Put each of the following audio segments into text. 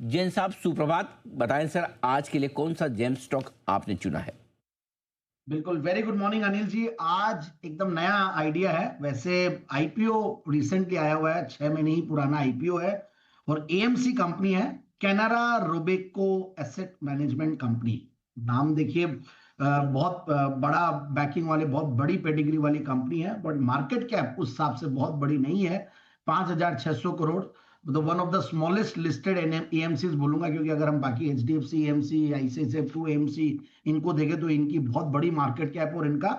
जैन साहब सुप्रभात। बताएं सर, आज के लिए कौन सा जेम स्टॉक आपने चुना है? बिल्कुल, very good morning Anil ji. आज एकदम नया आइडिया है। वैसे आईपीओ रिसेंटली आया हुआ है, 6 महीने ही पुराना आईपीओ है और एएमसी कंपनी है, Canara Robeco asset management company. नाम देखिए, बहुत बड़ा बैकिंग वाले, बहुत बड़ी पेडिग्री वाली कंपनी है, बट मार्केट कैप उस हिसाब से बहुत बड़ी नहीं है। 5,600 करोड़, मतलब one of the smallest listed AMC बोलूंगा, क्योंकि अगर हम बाकी एचडीएफसी एएमसी, आईसीआईसीआई टू एएमसी इनको देखें तो इनकी बहुत बड़ी मार्केट कैप और इनका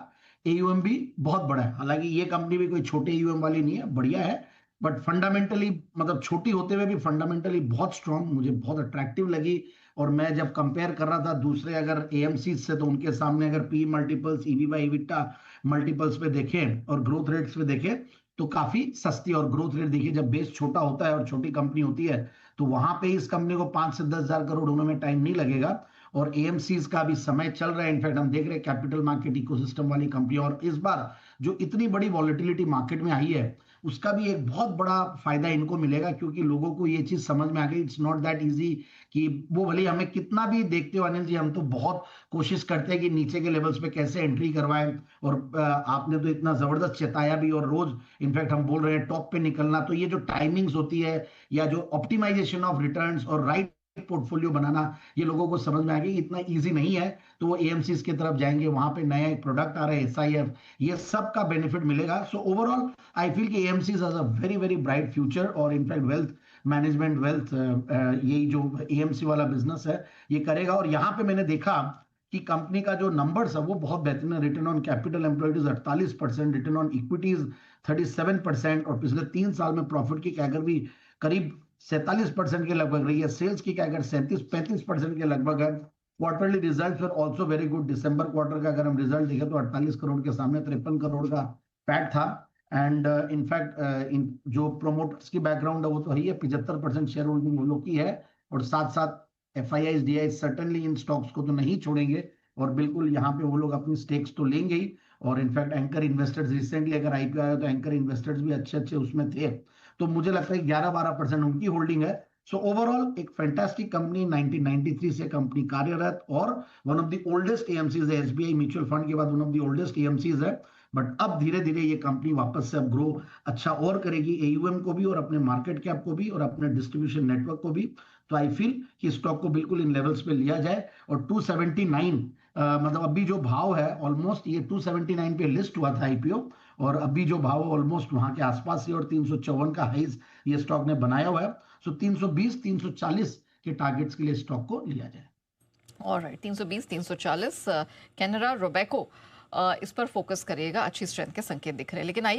एयूएम भी बहुत बड़ा है। हालांकि ये कंपनी भी कोई छोटे एयूएम वाली नहीं है, बढ़िया है, बट फंडामेंटली, मतलब छोटी होते हुए भी फंडामेंटली बहुत स्ट्रांग, मुझे बहुत अट्रैक्टिव लगी। और मैं जब कंपेयर कर रहा था दूसरे अगर एएमसी से, तो उनके सामने अगर P multiples, EV by EBITDA multiples पे देखें और ग्रोथ रेट्स पे देखें तो काफी सस्ती। और ग्रोथ रेट देखिए, जब बेस छोटा होता है और छोटी कंपनी होती है तो वहां पे इस कंपनी को 5 से 10 हजार करोड़ होने में टाइम नहीं लगेगा। और एएमसीज का भी समय चल रहा है। इनफैक्ट हम देख रहे हैं कैपिटल मार्केट इकोसिस्टम वाली कंपनी, और इस बार जो इतनी बड़ी वॉलेटिलिटी मार्केट में आई है उसका भी एक बहुत बड़ा फायदा इनको मिलेगा, क्योंकि लोगों को ये चीज समझ में आ गई, इट्स नॉट दैट इजी कि वो भले हमें कितना भी देखते हो अनिल जी, हम तो बहुत कोशिश करते हैं कि नीचे के लेवल्स पे कैसे एंट्री करवाएं। और आपने तो इतना जबरदस्त चेताया भी, और रोज इनफैक्ट हम बोल रहे हैं टॉप पे निकलना। तो ये जो टाइमिंग्स होती है या जो ऑप्टिमाइजेशन ऑफ रिटर्न्स और राइट पोर्टफोलियो बनाना, ये लोगों को समझ में आ गई, इतना इजी नहीं है। तो वो एएमसी की तरफ जाएंगे, वहां पे नया एक प्रोडक्ट आ रहा है एसआईएफ, ये सब का बेनिफिट मिलेगा। सो ओवरऑल आई फील कि AMC has a very very bright future. और इनफैक्ट वेल्थ मैनेजमेंट, वेल्थ, यही जो एएमसी वाला बिजनेस है ये करेगा। और यहाँ पे मैंने देखा कि कंपनी का जो नंबर्स है वो बहुत बेहतरीन है। Return on capital employed 48%, return on equities 37%, और पिछले 3 साल में प्रॉफिट की कैगर भी करीब 47% के लगभग रही है। सेल्स की कैगर 37-35% के लगभग है। क्वार्टरली रिजल्ट फिर ऑल्सो वेरी गुड। दिसंबर क्वार्टर का अगर हम रिजल्ट देखें तो 48 करोड़ के सामने 53 करोड़ का पैट था। एंड इनफैक्ट इन जो प्रोमोटर्स की बैकग्राउंड है वो तो है ही है, 75% शेयर होल्डिंग वो लोग की है। और साथ साथ एफआईआई डीआई सर्टनली इन स्टॉक्स को तो नहीं छोड़ेंगे, और बिल्कुल यहाँ पे वो लोग अपनी स्टेक्स तो लेंगे ही। और इनफैक्ट एंकर इन्वेस्टर्स रिसेंटली अगर आईपीओ आया तो एंकर इन्वेस्टर्स भी अच्छे अच्छे उसमें थे। तो मुझे लगता है 11-12% उनकी होल्डिंग है। सो ओवरऑल एक फैंटास्टिक कंपनी, 1993 से कंपनी कार्यरत, और one of the oldest AMCs है। एसबीआई म्यूचुअल फंड के बाद one of the oldest AMCs है। बट अब धीरे धीरे ये कंपनी वापस से अब ग्रो अच्छा और करेगी, एयूएम को भी और अपने मार्केट कैप को भी और अपने डिस्ट्रीब्यूशन नेटवर्क को भी। तो आई फील कि स्टॉक को बिल्कुल इन लेवल्स पे लिया जाए। और 279, मतलब अभी जो भाव है ऑलमोस्ट, ये 279 पे लिस्ट हुआ था आईपीओ, और अभी जो भाव ऑलमोस्ट वहां के आसपास ही, और 354 का हाइज ये स्टॉक ने बनाया हुआ है। सो 320-340 के टारगेट्स के लिए स्टॉक को लिया जाए। ऑलराइट, 320 340 कैनरा रोबेको इस पर फोकस करिएगा, अच्छी स्ट्रेंथ के संकेत दिख रहे हैं। लेकिन आइए